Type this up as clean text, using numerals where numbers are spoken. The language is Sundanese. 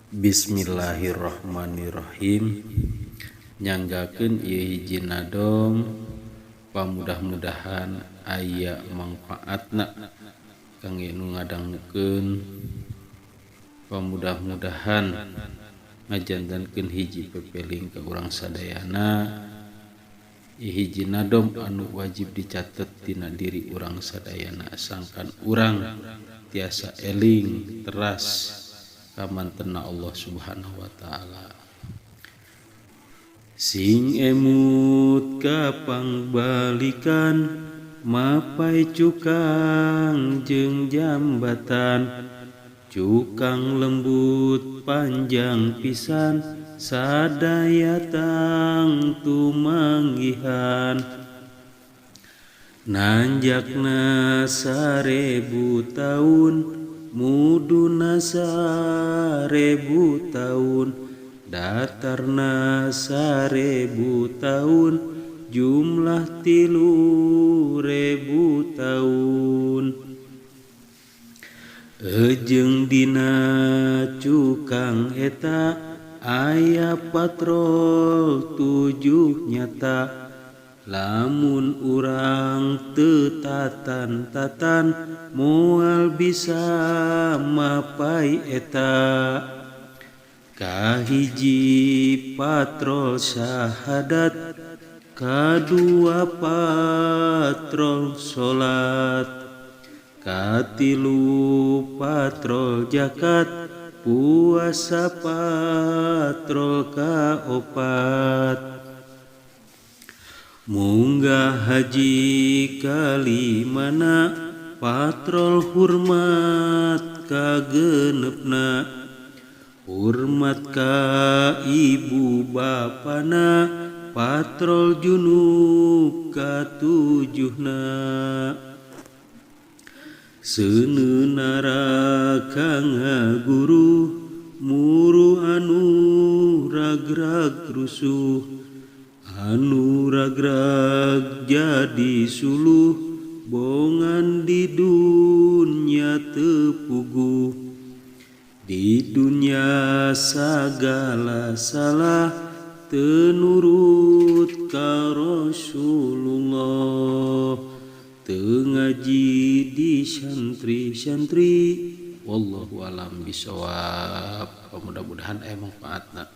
Bismillahirrahmanirrahim. Nyanggakeun ieu hiji nadom pamudah-mudahan aya mangfaatna kangge nu ngadangukeun, pamudah-mudahan ngajantankeun hiji pepeling ka urang sadayana. Ieu hiji nadom anu wajib dicatet tina diri urang sadayana sangkan urang tiasa eling teras kamantenna Allah Subhanahu wa taala. Sing emut ka pangbalikan mapai cukang jeung jambatan, cukang lembut panjang pisan sadaya tang tumanggihan, nanjakna 1000 taun muduna 1000 taun, datarna 1000 taun, jumlah 3000 taun. Ejeung dina cukang eta aya patrol 7 nyata, lamun urang teu tatan-tatan moal bisa mapai eta. Kahiji patrol syahadat, kadua patrol salat, katilu patrol zakat, puasa patrol kaopat, munggah haji kalimana, patrol hormat kagenepna, hormat ka ibu bapana, patrol junub katujuhna, seunara kang ngaguru muru anu ragrag rusuh, anu ragrag jadi suluh, bongan di dunya teu puguh, di dunya sagala salah teu nurut ka Rasulullah, teu ngaji di santri-santri. Wallahu alam bisawab. Mudah-mudahan manfaatna.